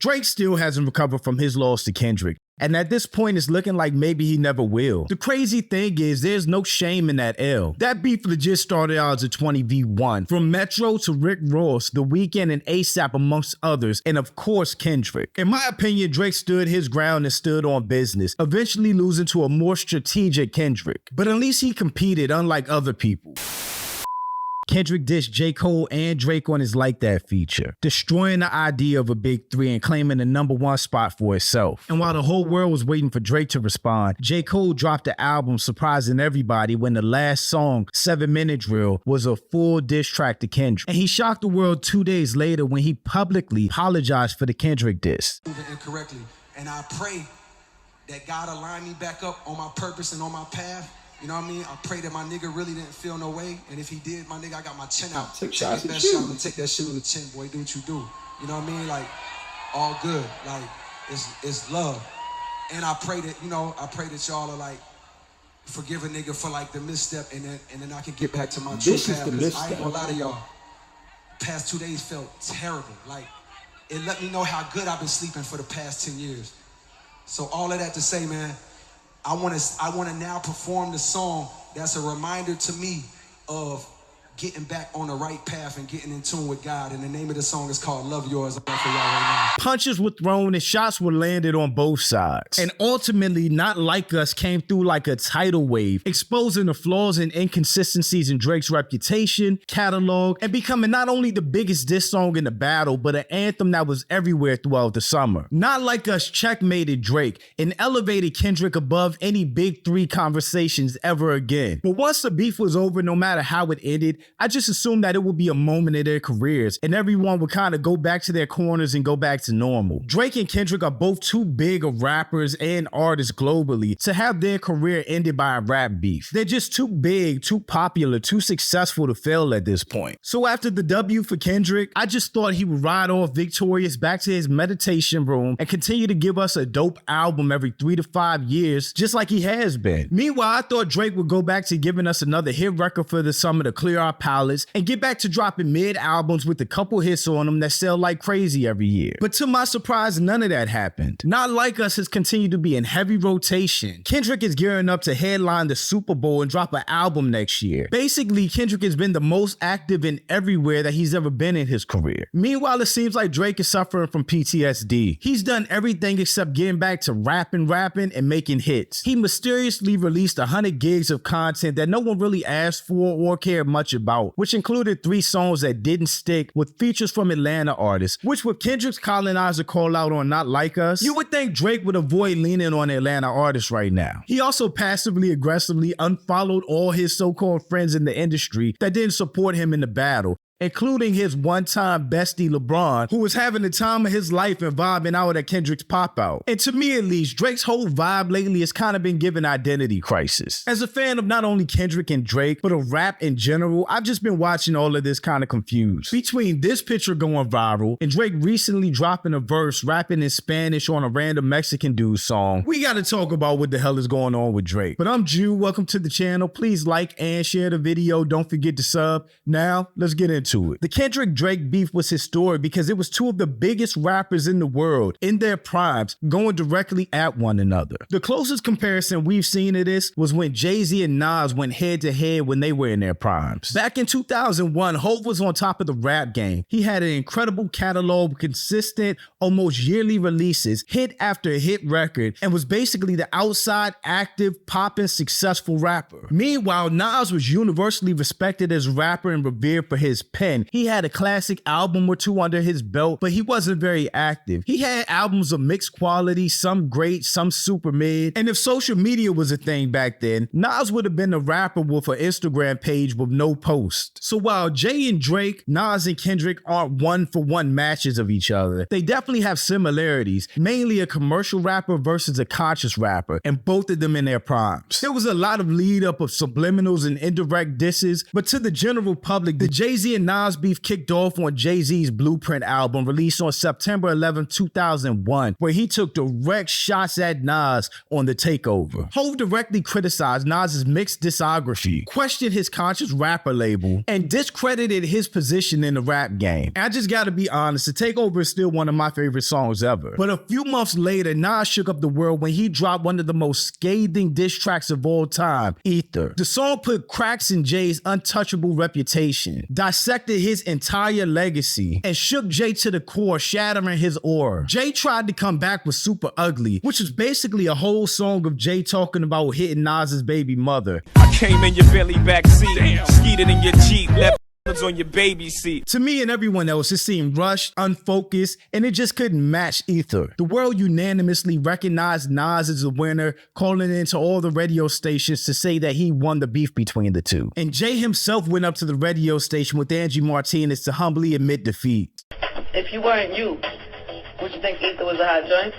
Drake still hasn't recovered from his loss to Kendrick, and at this point it's looking like maybe he never will. The crazy thing is there's no shame in that L. That beef legit started out as a 20v1. From Metro to Rick Ross, The Weeknd and ASAP amongst others, and of course Kendrick. In my opinion, Drake stood his ground and stood on business, eventually losing to a more strategic Kendrick. But at least he competed, unlike other people. Kendrick dissed J. Cole and Drake on his Like That feature, destroying the idea of a big three and claiming the #1 spot for itself. And while the whole world was waiting for Drake to respond, J. Cole dropped the album surprising everybody when the last song, 7 Minute Drill, was a full diss track to Kendrick. And he shocked the world 2 days later when he publicly apologized for the Kendrick diss. Incorrectly, and I pray that God align me back up on my purpose and on my path. You know what I mean? I pray that my nigga really didn't feel no way. And if he did, my nigga, I got my chin out. Take shots at you. Take that shit on the chin, boy. Do what you do. You know what I mean? Like, all good. Like, it's love. And I pray that, I pray that y'all are like, forgive a nigga for like the misstep and then I can get back to my true path. I ain't gonna lie to y'all. Past 2 days felt terrible. Like, it let me know how good I've been sleeping for the past 10 years. So all of that to say, man, I want to now perform the song that's a reminder to me of getting back on the right path and getting in tune with God. And the name of the song is called Love Yours. I'm for y'all right now. Punches were thrown and shots were landed on both sides. And ultimately, Not Like Us came through like a tidal wave, exposing the flaws and inconsistencies in Drake's reputation, catalog, and becoming not only the biggest diss song in the battle, but an anthem that was everywhere throughout the summer. Not Like Us checkmated Drake and elevated Kendrick above any big three conversations ever again. But once the beef was over, no matter how it ended, I just assumed that it would be a moment in their careers and everyone would kind of go back to their corners and go back to normal. Drake and Kendrick are both too big of rappers and artists globally to have their career ended by a rap beef. They're just too big, too popular, too successful to fail at this point. So after the W for Kendrick, I just thought he would ride off victorious back to his meditation room and continue to give us a dope album every 3 to 5 years, just like he has been. Meanwhile, I thought Drake would go back to giving us another hit record for the summer to clear our palates and get back to dropping mid-albums with a couple hits on them that sell like crazy every year. But to my surprise, none of that happened. Not Like Us has continued to be in heavy rotation. Kendrick is gearing up to headline the Super Bowl and drop an album next year. Basically, Kendrick has been the most active in everywhere that he's ever been in his career. Meanwhile, it seems like Drake is suffering from PTSD. He's done everything except getting back to rapping, and making hits. He mysteriously released 100 gigs of content that no one really asked for or cared much about, which included 3 songs that didn't stick with features from Atlanta artists, which with Kendrick's colonizer call out on Not Like Us, you would think Drake would avoid leaning on Atlanta artists right now. He also passively aggressively unfollowed all his so-called friends in the industry that didn't support him in the battle, including his one-time bestie LeBron, who was having the time of his life and vibing out at Kendrick's pop-out. And to me at least, Drake's whole vibe lately has kind of been given identity crisis. As a fan of not only Kendrick and Drake, but of rap in general, I've just been watching all of this kind of confused. Between this picture going viral and Drake recently dropping a verse rapping in Spanish on a random Mexican dude song, we gotta talk about what the hell is going on with Drake. But I'm Jew, welcome to the channel. Please like and share the video. Don't forget to sub. Now, let's get into it. The Kendrick-Drake beef was historic because it was 2 of the biggest rappers in the world in their primes going directly at one another. The closest comparison we've seen of this was when Jay-Z and Nas went head-to-head when they were in their primes. Back in 2001, Hov was on top of the rap game. He had an incredible catalog with consistent, almost yearly releases, hit after hit record, and was basically the outside, active, poppin', successful rapper. Meanwhile, Nas was universally respected as a rapper and revered for his pen. He had a classic album or 2 under his belt, but he wasn't very active. He had albums of mixed quality, some great, some super mid. And if social media was a thing back then, Nas would have been a rapper with an Instagram page with no post. So while Jay and Drake, Nas and Kendrick aren't one-for-one matches of each other, they definitely have similarities, mainly a commercial rapper versus a conscious rapper, and both of them in their primes. There was a lot of lead up of subliminals and indirect disses, but to the general public, the Jay-Z and and Nas beef kicked off on Jay-Z's Blueprint album released on September 11, 2001, where he took direct shots at Nas on The Takeover. Hov directly criticized Nas's mixed discography, questioned his conscious rapper label, and discredited his position in the rap game. And I just gotta be honest, The Takeover is still one of my favorite songs ever. But a few months later, Nas shook up the world when he dropped one of the most scathing diss tracks of all time, Ether. The song put cracks in Jay's untouchable reputation, dissected his entire legacy, and shook Jay to the core, shattering his aura. Jay tried to come back with Super Ugly, which was basically a whole song of Jay talking about hitting Nas's baby mother. I came in your belly back seat, skeeted in your Jeep, left on your baby seat. To me and everyone else, it seemed rushed, unfocused, and it just couldn't match Ether. The world unanimously recognized Nas as the winner, calling into all the radio stations to say that he won the beef between the two. And Jay himself went up to the radio station with Angie Martinez to humbly admit defeat. If you weren't you, would you think Ether was a hot joint?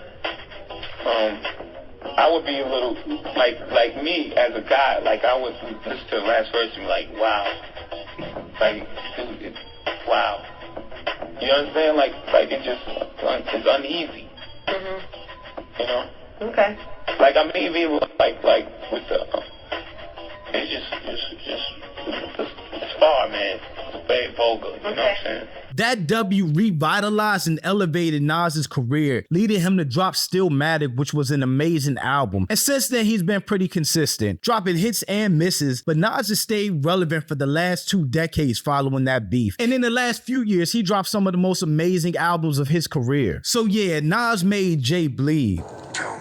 I would be a little, like me as a guy, like I would listen to the last verse and be like, wow. Like, dude, wow. You know what I'm saying? Like it's uneasy. You know? Okay. Like, I mean, even like with the, it's far, man. It's very vulgar, you know what I'm saying? That W revitalized and elevated Nas's career, leading him to drop Stillmatic, which was an amazing album. And since then, he's been pretty consistent, dropping hits and misses, but Nas has stayed relevant for the last 2 decades following that beef. And in the last few years, he dropped some of the most amazing albums of his career. So yeah, Nas made Jay bleed. Tell me.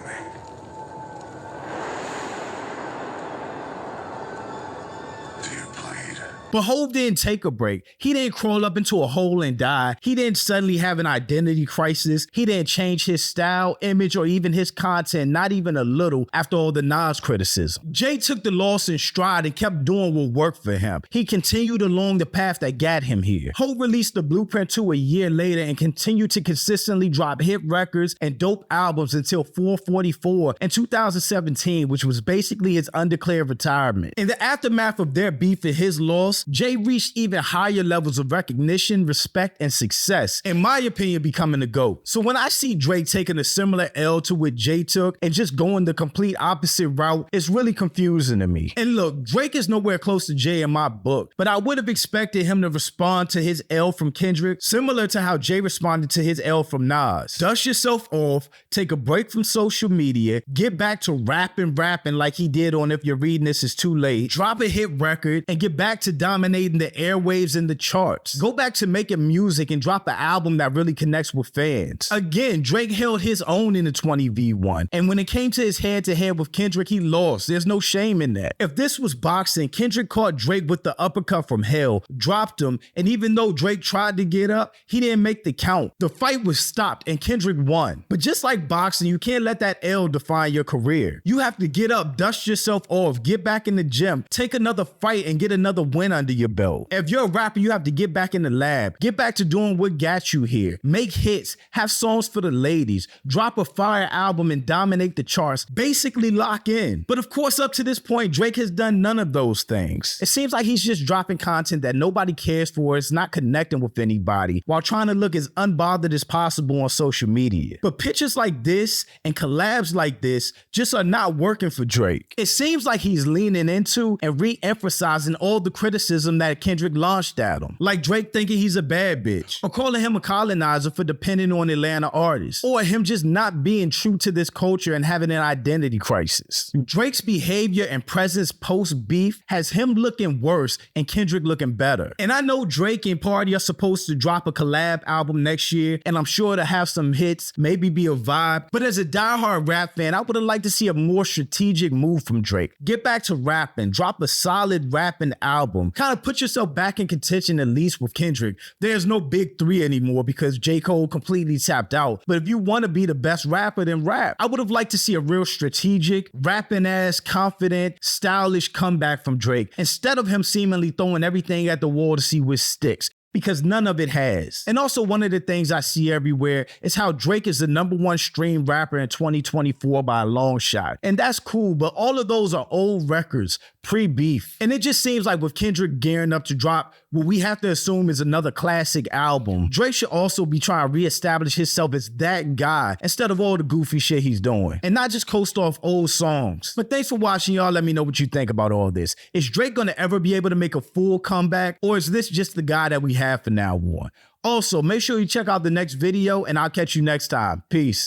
But Hov didn't take a break. He didn't crawl up into a hole and die. He didn't suddenly have an identity crisis. He didn't change his style, image, or even his content, not even a little, after all the Nas criticism. Jay took the loss in stride and kept doing what worked for him. He continued along the path that got him here. Hov released the Blueprint 2 a year later and continued to consistently drop hit records and dope albums until 444 in 2017, which was basically his undeclared retirement. In the aftermath of their beef and his loss, Jay reached even higher levels of recognition, respect, and success, in my opinion, becoming the GOAT. So when I see Drake taking a similar L to what Jay took and just going the complete opposite route, it's really confusing to me. And look, Drake is nowhere close to Jay in my book, but I would have expected him to respond to his L from Kendrick, similar to how Jay responded to his L from Nas. Dust yourself off, take a break from social media, get back to rapping like he did on If You're Reading This Is Too Late, drop a hit record, and get back to dominating the airwaves and the charts. Go back to making music and drop an album that really connects with fans. Again, Drake held his own in the 20v1, and when it came to his head-to-head with Kendrick, he lost. There's no shame in that. If this was boxing, Kendrick caught Drake with the uppercut from hell, dropped him, and even though Drake tried to get up, he didn't make the count. The fight was stopped and Kendrick won. But just like boxing, you can't let that L define your career. You have to get up, dust yourself off, get back in the gym, take another fight, and get another win under your belt. If you're a rapper, you have to get back in the lab, get back to doing what got you here, make hits, have songs for the ladies, drop a fire album and dominate the charts, basically lock in. But of course, up to this point, Drake has done none of those things. It seems like he's just dropping content that nobody cares for, it's not connecting with anybody, while trying to look as unbothered as possible on social media. But pictures like this and collabs like this just are not working for Drake. It seems like he's leaning into and re-emphasizing all the criticism that Kendrick launched at him, like Drake thinking he's a bad bitch, or calling him a colonizer for depending on Atlanta artists, or him just not being true to this culture and having an identity crisis. Drake's behavior and presence post-beef has him looking worse and Kendrick looking better. And I know Drake and Party are supposed to drop a collab album next year, and I'm sure to have some hits, maybe be a vibe, but as a diehard rap fan, I would have liked to see a more strategic move from Drake. Get back to rapping, drop a solid rapping album, kind of put yourself back in contention at least with Kendrick. There's no big three anymore because J. Cole completely tapped out. But if you want to be the best rapper, then rap. I would have liked to see a real strategic, rapping-ass, confident, stylish comeback from Drake, instead of him seemingly throwing everything at the wall to see which sticks, because none of it has. And also, one of the things I see everywhere is how Drake is the #1 streamed rapper in 2024 by a long shot. And that's cool, but all of those are old records, pre-beef. And it just seems like with Kendrick gearing up to drop what we have to assume is another classic album. Drake should also be trying to reestablish himself as that guy instead of all the goofy shit he's doing, and not just coast off old songs. But thanks for watching, y'all. Let me know what you think about all this. Is Drake gonna ever be able to make a full comeback, or is this just the guy that we have for now on? Also, make sure you check out the next video, and I'll catch you next time. Peace.